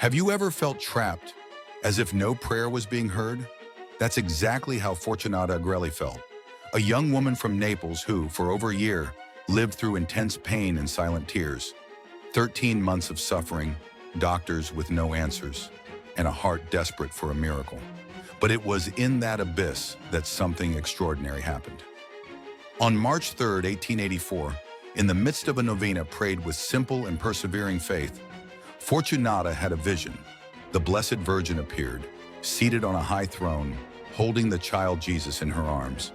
Have you ever felt trapped, as if no prayer was being heard? That's exactly how Fortunata Agrelli felt, a young woman from Naples who, for over a year, lived through intense pain and silent tears. 13 months of suffering, doctors with no answers, and a heart desperate for a miracle. But it was in that abyss that something extraordinary happened. On March 3, 1884, in the midst of a novena prayed with simple and persevering faith, Fortunata had a vision. The Blessed Virgin appeared, seated on a high throne, holding the child Jesus in her arms.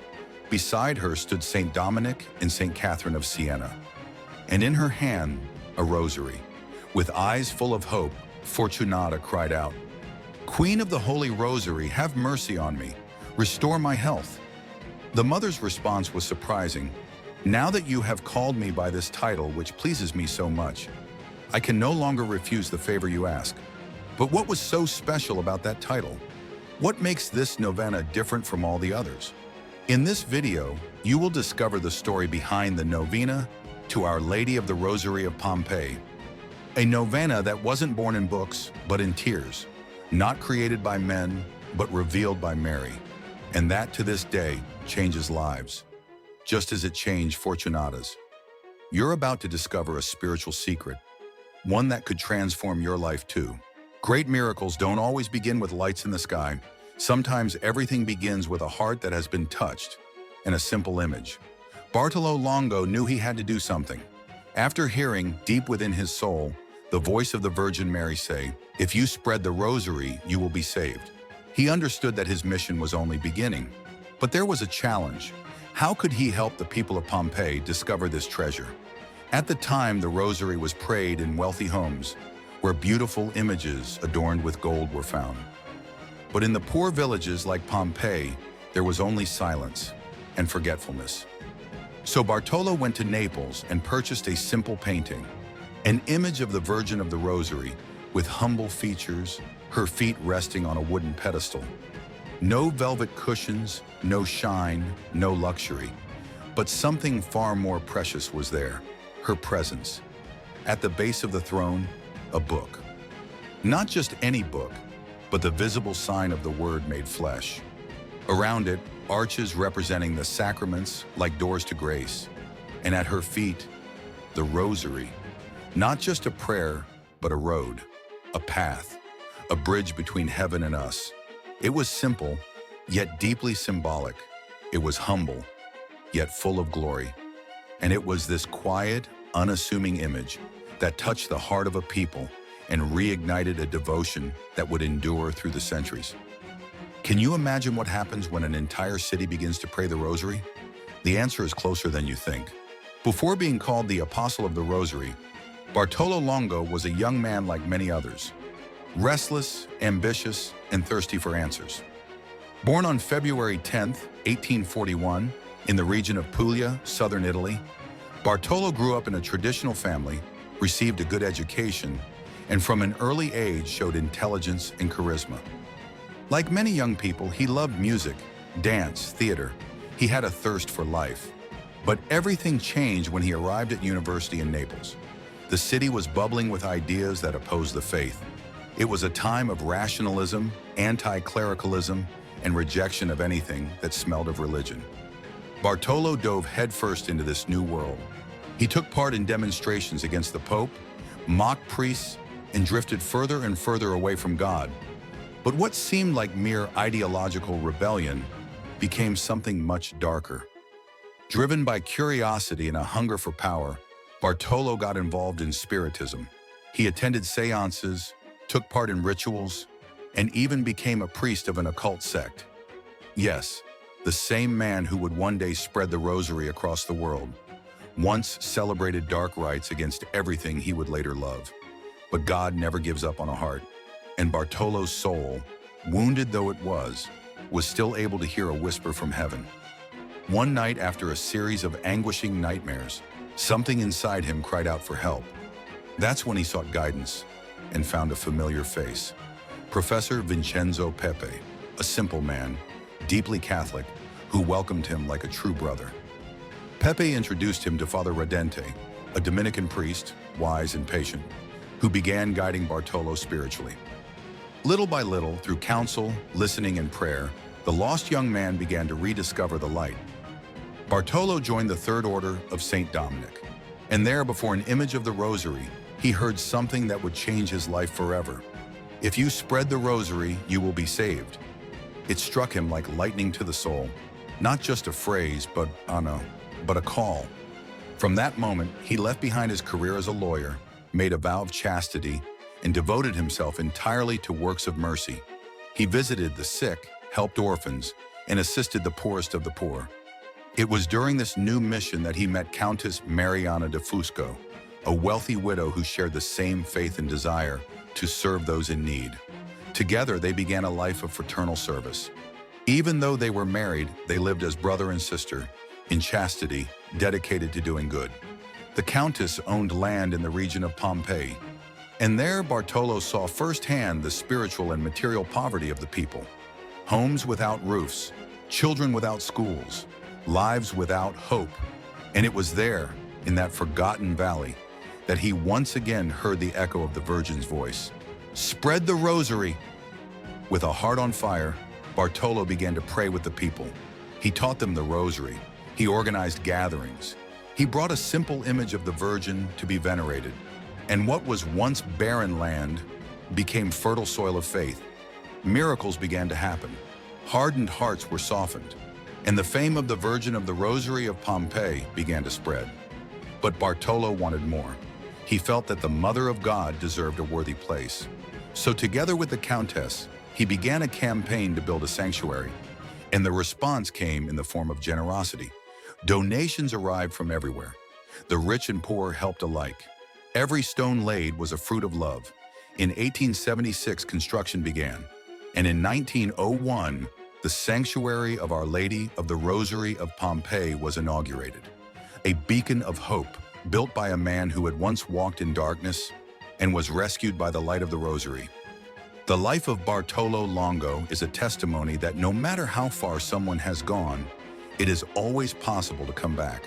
Beside her stood St. Dominic and St. Catherine of Siena, and in her hand, a rosary. With eyes full of hope, Fortunata cried out, "Queen of the Holy Rosary, have mercy on me. Restore my health." The mother's response was surprising. "Now that you have called me by this title, which pleases me so much, I can no longer refuse the favor you ask." But what was so special about that title? What makes this novena different from all the others? In this video, you will discover the story behind the novena to Our Lady of the Rosary of Pompeii. A novena that wasn't born in books, but in tears, not created by men, but revealed by Mary. And that to this day changes lives, just as it changed Fortunata's. You're about to discover a spiritual secret, one that could transform your life too. Great miracles don't always begin with lights in the sky. Sometimes everything begins with a heart that has been touched and a simple image. Bartolo Longo knew he had to do something. After hearing, deep within his soul, the voice of the Virgin Mary say, "If you spread the rosary, you will be saved," he understood that his mission was only beginning. But there was a challenge. How could he help the people of Pompeii discover this treasure? At the time, the rosary was prayed in wealthy homes, where beautiful images adorned with gold were found. But in the poor villages like Pompeii, there was only silence and forgetfulness. So Bartolo went to Naples and purchased a simple painting, an image of the Virgin of the Rosary with humble features, her feet resting on a wooden pedestal. No velvet cushions, no shine, no luxury. But something far more precious was there, her presence. At the base of the throne, a book. Not just any book, but the visible sign of the Word made flesh. Around it, arches representing the sacraments like doors to grace. And at her feet, the rosary. Not just a prayer, but a road, a path, a bridge between heaven and us. It was simple, yet deeply symbolic. It was humble, yet full of glory. And it was this quiet, unassuming image that touched the heart of a people and reignited a devotion that would endure through the centuries. Can you imagine what happens when an entire city begins to pray the rosary? The answer is closer than you think. Before being called the Apostle of the Rosary, Bartolo Longo was a young man like many others, restless, ambitious, and thirsty for answers. Born on February 10, 1841, in the region of Puglia, southern Italy, Bartolo grew up in a traditional family, received a good education, and from an early age showed intelligence and charisma. Like many young people, he loved music, dance, theater. He had a thirst for life. But everything changed when he arrived at university in Naples. The city was bubbling with ideas that opposed the faith. It was a time of rationalism, anti-clericalism, and rejection of anything that smelled of religion. Bartolo dove headfirst into this new world. He took part in demonstrations against the Pope, mocked priests, and drifted further and further away from God. But what seemed like mere ideological rebellion became something much darker. Driven by curiosity and a hunger for power, Bartolo got involved in spiritism. He attended seances, took part in rituals, and even became a priest of an occult sect. Yes, the same man who would one day spread the rosary across the world, once celebrated dark rites against everything he would later love. But God never gives up on a heart, and Bartolo's soul, wounded though it was still able to hear a whisper from heaven. One night, after a series of anguishing nightmares, something inside him cried out for help. That's when he sought guidance and found a familiar face. Professor Vincenzo Pepe, a simple man, deeply Catholic, who welcomed him like a true brother. Pepe introduced him to Father Redente, a Dominican priest, wise and patient, who began guiding Bartolo spiritually. Little by little, through counsel, listening, and prayer, the lost young man began to rediscover the light. Bartolo joined the Third Order of St. Dominic, and there, before an image of the Rosary, he heard something that would change his life forever. "If you spread the Rosary, you will be saved." It struck him like lightning to the soul, not just a phrase, but a call. From that moment, he left behind his career as a lawyer, made a vow of chastity, and devoted himself entirely to works of mercy. He visited the sick, helped orphans, and assisted the poorest of the poor. It was during this new mission that he met Countess Mariana de Fusco, a wealthy widow who shared the same faith and desire to serve those in need. Together, they began a life of fraternal service. Even though they were married, they lived as brother and sister, in chastity, dedicated to doing good. The Countess owned land in the region of Pompeii, and there Bartolo saw firsthand the spiritual and material poverty of the people. Homes without roofs, children without schools, lives without hope. And it was there, in that forgotten valley, that he once again heard the echo of the Virgin's voice. "Spread the Rosary!" With a heart on fire, Bartolo began to pray with the people. He taught them the Rosary. He organized gatherings. He brought a simple image of the Virgin to be venerated. And what was once barren land became fertile soil of faith. Miracles began to happen. Hardened hearts were softened. And the fame of the Virgin of the Rosary of Pompeii began to spread. But Bartolo wanted more. He felt that the Mother of God deserved a worthy place. So together with the Countess, he began a campaign to build a sanctuary. And the response came in the form of generosity. Donations arrived from everywhere. The rich and poor helped alike. Every stone laid was a fruit of love. In 1876, construction began. And in 1901, the Sanctuary of Our Lady of the Rosary of Pompeii was inaugurated. A beacon of hope, built by a man who had once walked in darkness and was rescued by the light of the Rosary. The life of Bartolo Longo is a testimony that no matter how far someone has gone, it is always possible to come back.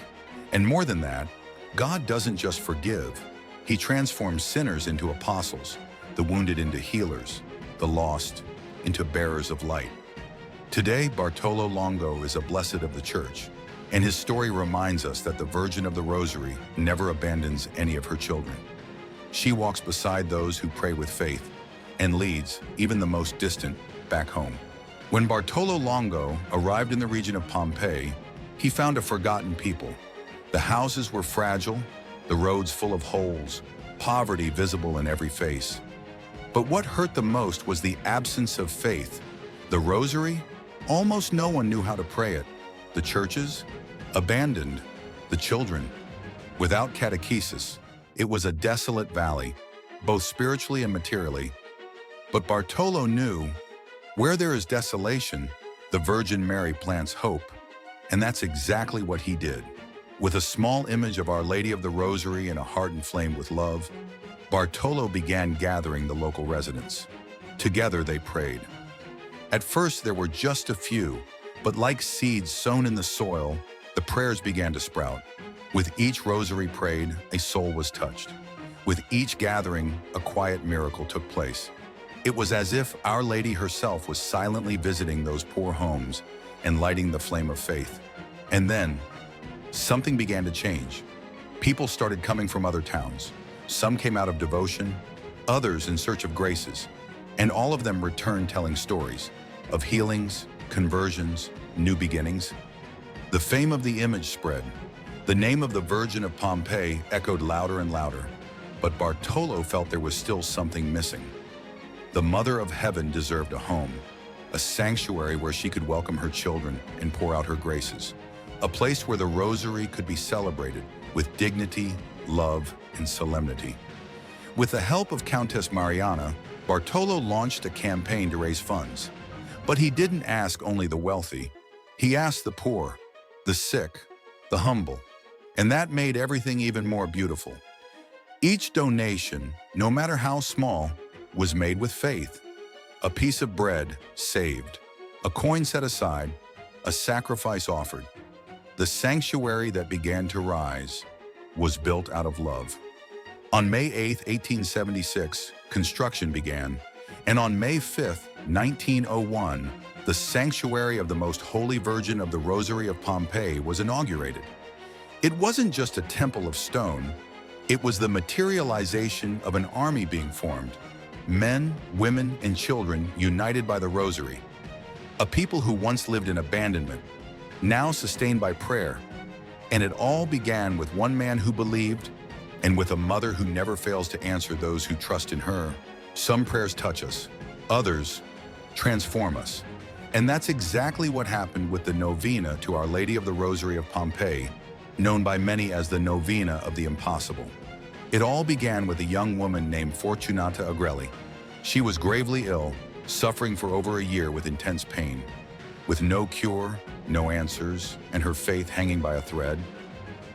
And more than that, God doesn't just forgive. He transforms sinners into apostles, the wounded into healers, the lost into bearers of light. Today, Bartolo Longo is a blessed of the Church, and his story reminds us that the Virgin of the Rosary never abandons any of her children. She walks beside those who pray with faith and leads, even the most distant, back home. When Bartolo Longo arrived in the region of Pompeii, he found a forgotten people. The houses were fragile, the roads full of holes, poverty visible in every face. But what hurt the most was the absence of faith. The Rosary? Almost no one knew how to pray it. The churches? Abandoned. The children? Without catechesis. It was a desolate valley, both spiritually and materially. But Bartolo knew, where there is desolation, the Virgin Mary plants hope. And that's exactly what he did. With a small image of Our Lady of the Rosary and a heart inflamed with love, Bartolo began gathering the local residents. Together they prayed. At first there were just a few, but like seeds sown in the soil, the prayers began to sprout. With each rosary prayed, a soul was touched. With each gathering, a quiet miracle took place. It was as if Our Lady herself was silently visiting those poor homes and lighting the flame of faith. And then, something began to change. People started coming from other towns. Some came out of devotion, others in search of graces, and all of them returned telling stories of healings, conversions, new beginnings. The fame of the image spread. The name of the Virgin of Pompeii echoed louder and louder, but Bartolo felt there was still something missing. The Mother of Heaven deserved a home, a sanctuary where she could welcome her children and pour out her graces, a place where the Rosary could be celebrated with dignity, love, and solemnity. With the help of Countess Mariana, Bartolo launched a campaign to raise funds. But he didn't ask only the wealthy. He asked the poor, the sick, the humble, and that made everything even more beautiful. Each donation, no matter how small, was made with faith. A piece of bread saved, a coin set aside, a sacrifice offered. The sanctuary that began to rise was built out of love. On May 8, 1876, construction began, and on May 5, 1901, the Sanctuary of the Most Holy Virgin of the Rosary of Pompeii was inaugurated. It wasn't just a temple of stone, it was the materialization of an army being formed, men, women, and children united by the Rosary. A people who once lived in abandonment, now sustained by prayer. And it all began with one man who believed, and with a mother who never fails to answer those who trust in her. Some prayers touch us, others transform us. And that's exactly what happened with the Novena to Our Lady of the Rosary of Pompeii, known by many as the Novena of the Impossible. It all began with a young woman named Fortunata Agrelli. She was gravely ill, suffering for over a year with intense pain. With no cure, no answers, and her faith hanging by a thread,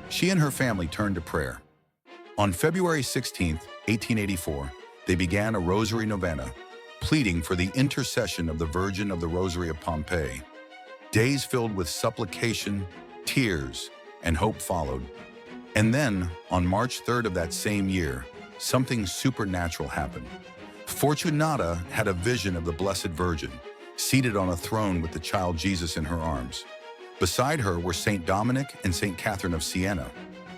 she and her family turned to prayer. On February 16, 1884, they began a Rosary Novena, pleading for the intercession of the Virgin of the Rosary of Pompeii. Days filled with supplication, tears, and hope followed. And then, on March 3rd of that same year, something supernatural happened. Fortunata had a vision of the Blessed Virgin, seated on a throne with the child Jesus in her arms. Beside her were Saint Dominic and Saint Catherine of Siena.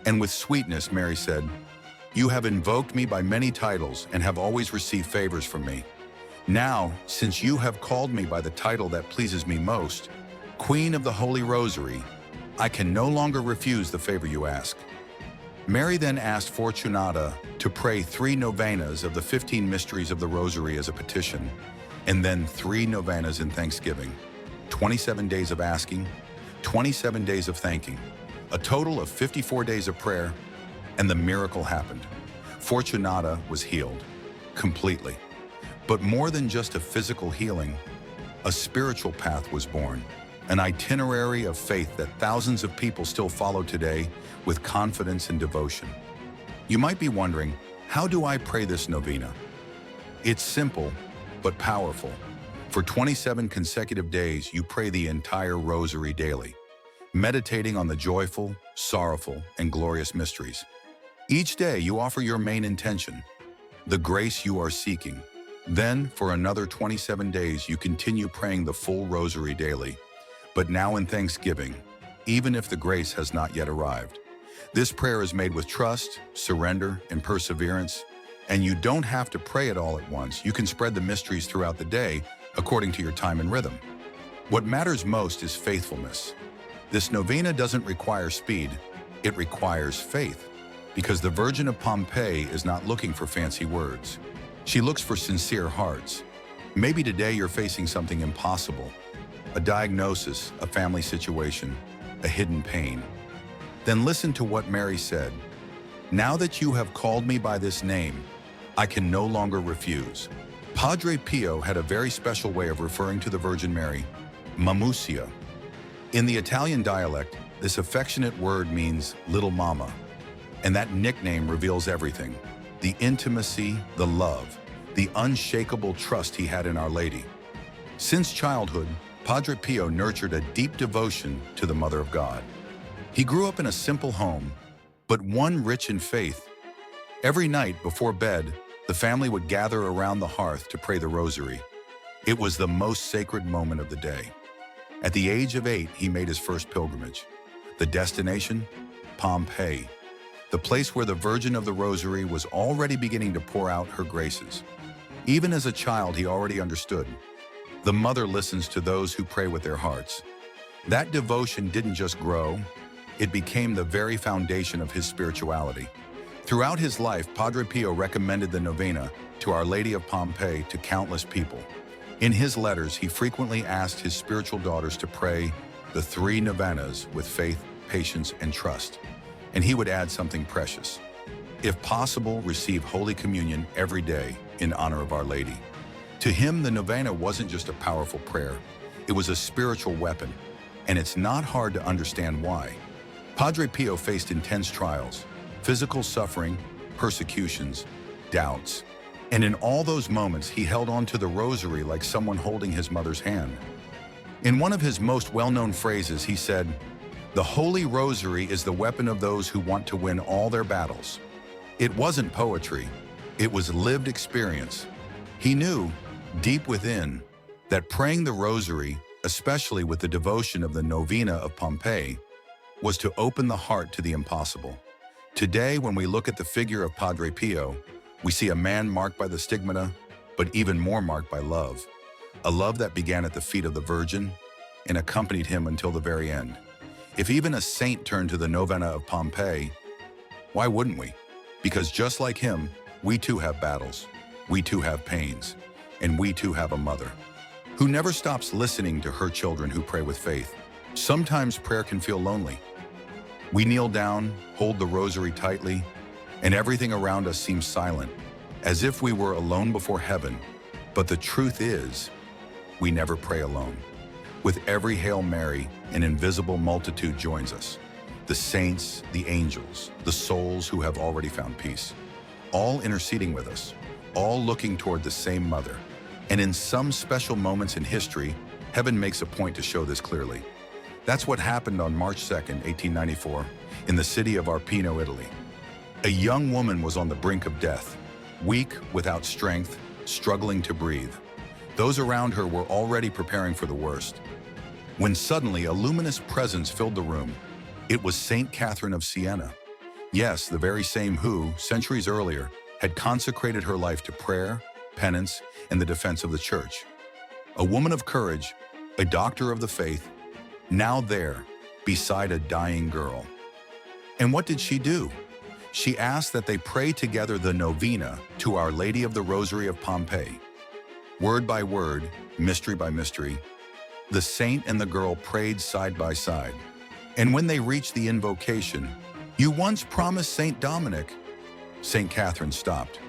And with sweetness, Mary said, "You have invoked me by many titles and have always received favors from me. Now, since you have called me by the title that pleases me most, Queen of the Holy Rosary, I can no longer refuse the favor you ask." Mary then asked Fortunata to pray 3 novenas of the 15 mysteries of the Rosary as a petition, and then 3 novenas in thanksgiving, 27 days of asking, 27 days of thanking, a total of 54 days of prayer, and the miracle happened. Fortunata was healed, completely. But more than just a physical healing, a spiritual path was born, an itinerary of faith that thousands of people still follow today with confidence and devotion. You might be wondering, how do I pray this novena? It's simple, but powerful. For 27 consecutive days, you pray the entire Rosary daily, meditating on the joyful, sorrowful, and glorious mysteries. Each day, you offer your main intention, the grace you are seeking. Then, for another 27 days, you continue praying the full Rosary daily, but now in thanksgiving, even if the grace has not yet arrived. This prayer is made with trust, surrender, and perseverance, and you don't have to pray it all at once. You can spread the mysteries throughout the day according to your time and rhythm. What matters most is faithfulness. This novena doesn't require speed, it requires faith, because the Virgin of Pompeii is not looking for fancy words. She looks for sincere hearts. Maybe today you're facing something impossible, a diagnosis, a family situation, a hidden pain. Then listen to what Mary said. "Now that you have called me by this name, I can no longer refuse." Padre Pio had a very special way of referring to the Virgin Mary, Mamusia. In the Italian dialect, this affectionate word means little mama, and that nickname reveals everything: the intimacy, the love, the unshakable trust he had in Our Lady. Since childhood, Padre Pio nurtured a deep devotion to the Mother of God. He grew up in a simple home, but one rich in faith. Every night before bed, the family would gather around the hearth to pray the Rosary. It was the most sacred moment of the day. At the age of 8, he made his first pilgrimage. The destination? Pompeii, the place where the Virgin of the Rosary was already beginning to pour out her graces. Even as a child, he already understood. The Mother listens to those who pray with their hearts. That devotion didn't just grow, it became the very foundation of his spirituality. Throughout his life, Padre Pio recommended the novena to Our Lady of Pompeii to countless people. In his letters, he frequently asked his spiritual daughters to pray the 3 novenas with faith, patience, and trust. And he would add something precious. If possible, receive Holy Communion every day in honor of Our Lady. To him, the novena wasn't just a powerful prayer. It was a spiritual weapon, and it's not hard to understand why. Padre Pio faced intense trials, physical suffering, persecutions, doubts. And in all those moments, he held on to the Rosary like someone holding his mother's hand. In one of his most well-known phrases, he said, "The Holy Rosary is the weapon of those who want to win all their battles." It wasn't poetry, it was lived experience. He knew, deep within, that praying the Rosary, especially with the devotion of the Novena of Pompeii, was to open the heart to the impossible. Today, when we look at the figure of Padre Pio, we see a man marked by the stigmata, but even more marked by love. A love that began at the feet of the Virgin and accompanied him until the very end. If even a saint turned to the Novena of Pompeii, why wouldn't we? Because just like him, we too have battles, we too have pains, and we too have a mother who never stops listening to her children who pray with faith. Sometimes prayer can feel lonely. We kneel down, hold the rosary tightly, and everything around us seems silent, as if we were alone before heaven. But the truth is, we never pray alone. With every Hail Mary, an invisible multitude joins us. The saints, the angels, the souls who have already found peace, all interceding with us, all looking toward the same mother. And in some special moments in history, heaven makes a point to show this clearly. That's what happened on March 2nd, 1894, in the city of Arpino, Italy. A young woman was on the brink of death, weak, without strength, struggling to breathe. Those around her were already preparing for the worst, when suddenly a luminous presence filled the room. It was Saint Catherine of Siena. Yes, the very same who, centuries earlier, had consecrated her life to prayer, penance, and the defense of the Church. A woman of courage, a doctor of the faith, now there, beside a dying girl. And what did she do? She asked that they pray together the Novena to Our Lady of the Rosary of Pompeii. Word by word, mystery by mystery, the saint and the girl prayed side by side. And when they reached the invocation, "You once promised Saint Dominic," Saint Catherine stopped.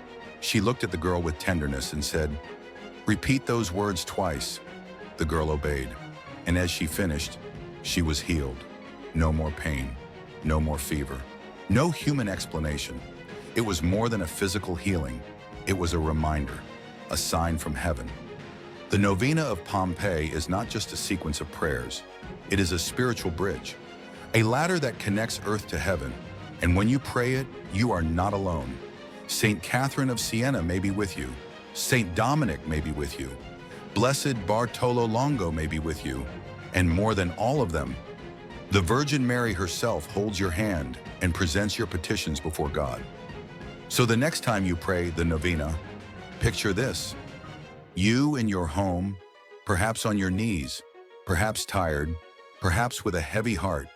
She looked at the girl with tenderness and said, "Repeat those words twice." The girl obeyed, and as she finished, she was healed. No more pain, no more fever, no human explanation. It was more than a physical healing. It was a reminder, a sign from heaven. The Novena of Pompeii is not just a sequence of prayers. It is a spiritual bridge, a ladder that connects earth to heaven. And when you pray it, you are not alone. Saint Catherine of Siena may be with you. Saint Dominic may be with you. Blessed Bartolo Longo may be with you. And more than all of them, the Virgin Mary herself holds your hand and presents your petitions before God. So the next time you pray the Novena, picture this. You in your home, perhaps on your knees, perhaps tired, perhaps with a heavy heart.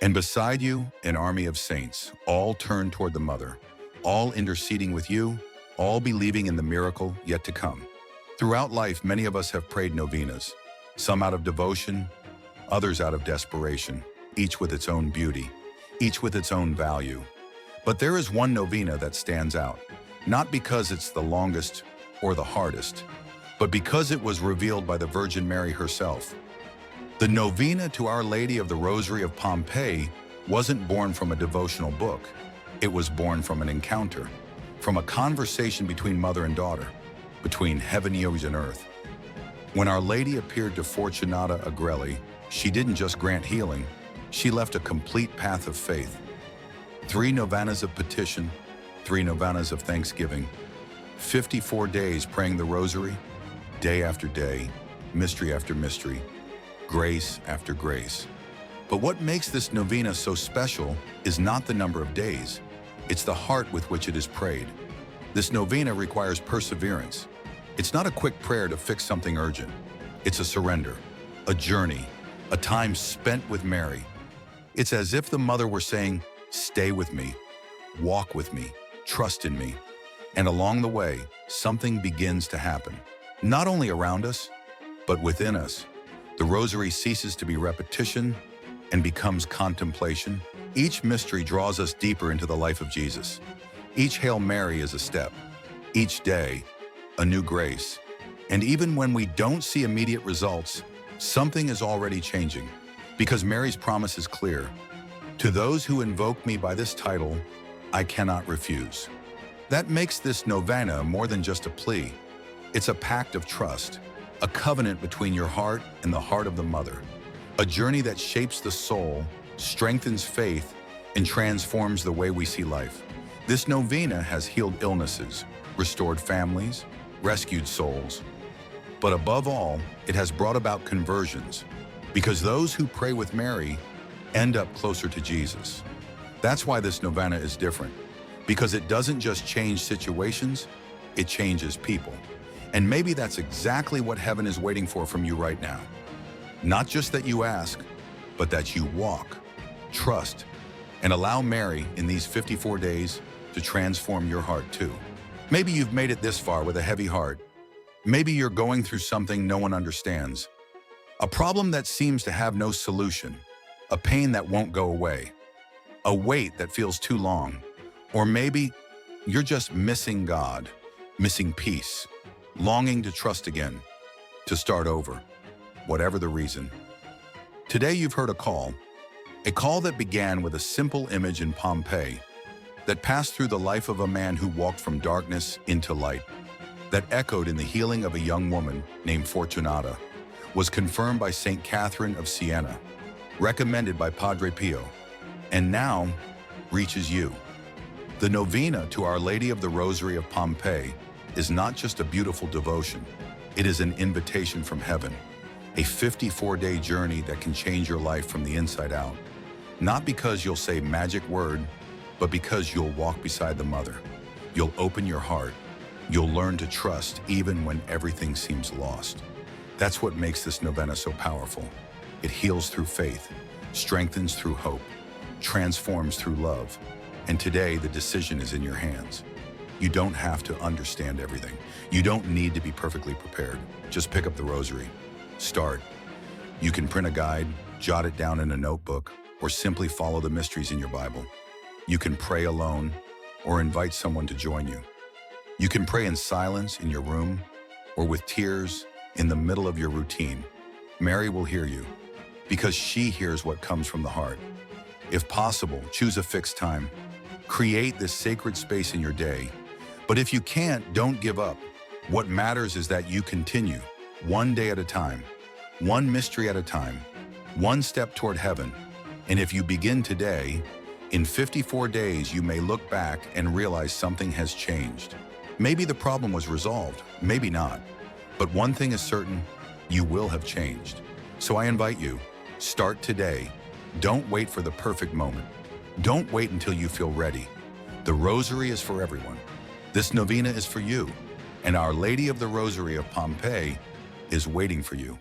And beside you, an army of saints, all turned toward the Mother, all interceding with you, all believing in the miracle yet to come. Throughout life, many of us have prayed novenas, some out of devotion, others out of desperation, each with its own beauty, each with its own value. But there is one novena that stands out, not because it's the longest or the hardest, but because it was revealed by the Virgin Mary herself. The Novena to Our Lady of the Rosary of Pompeii wasn't born from a devotional book. It was born from an encounter, from a conversation between mother and daughter, between heavens and earth. When Our Lady appeared to Fortunata Agrelli, she didn't just grant healing, she left a complete path of faith. 3 novenas of petition, 3 novenas of thanksgiving, 54 days praying the Rosary, day after day, mystery after mystery, grace after grace. But what makes this novena so special is not the number of days, it's the heart with which it is prayed. This novena requires perseverance. It's not a quick prayer to fix something urgent. It's a surrender, a journey, a time spent with Mary. It's as if the Mother were saying, "Stay with me, walk with me, trust in me." And along the way, something begins to happen. Not only around us, but within us. The Rosary ceases to be repetition and becomes contemplation. Each mystery draws us deeper into the life of Jesus. Each Hail Mary is a step. Each day, a new grace. And even when we don't see immediate results, something is already changing. Because Mary's promise is clear. To those who invoke me by this title, I cannot refuse. That makes this novena more than just a plea. It's a pact of trust, a covenant between your heart and the heart of the Mother, a journey that shapes the soul, strengthens faith, and transforms the way we see life. This novena has healed illnesses, restored families, rescued souls, but above all, it has brought about conversions, because those who pray with Mary end up closer to Jesus. That's why this novena is different, because it doesn't just change situations, it changes people. And maybe that's exactly what heaven is waiting for from you right now. Not just that you ask, but that you walk, trust, and allow Mary in these 54 days to transform your heart too. Maybe you've made it this far with a heavy heart. Maybe you're going through something no one understands. A problem that seems to have no solution. A pain that won't go away. A wait that feels too long. Or maybe you're just missing God, missing peace, longing to trust again, to start over, whatever the reason. Today you've heard a call that began with a simple image in Pompeii, that passed through the life of a man who walked from darkness into light, that echoed in the healing of a young woman named Fortunata, was confirmed by St. Catherine of Siena, recommended by Padre Pio, and now reaches you. The novena to Our Lady of the Rosary of Pompeii is not just a beautiful devotion, it is an invitation from heaven, a 54-day journey that can change your life from the inside out. Not because you'll say magic word, but because you'll walk beside the Mother. You'll open your heart. You'll learn to trust even when everything seems lost. That's what makes this novena so powerful. It heals through faith, strengthens through hope, transforms through love. And today, the decision is in your hands. You don't have to understand everything. You don't need to be perfectly prepared. Just pick up the rosary. Start. You can print a guide, jot it down in a notebook, or simply follow the mysteries in your Bible. You can pray alone or invite someone to join you. You can pray in silence in your room or with tears in the middle of your routine. Mary will hear you because she hears what comes from the heart. If possible, choose a fixed time. Create this sacred space in your day. But if you can't, don't give up. What matters is that you continue, one day at a time, one mystery at a time, one step toward heaven. And if you begin today, in 54 days, you may look back and realize something has changed. Maybe the problem was resolved, maybe not. But one thing is certain, you will have changed. So I invite you, start today. Don't wait for the perfect moment. Don't wait until you feel ready. The Rosary is for everyone. This novena is for you. And Our Lady of the Rosary of Pompeii is waiting for you.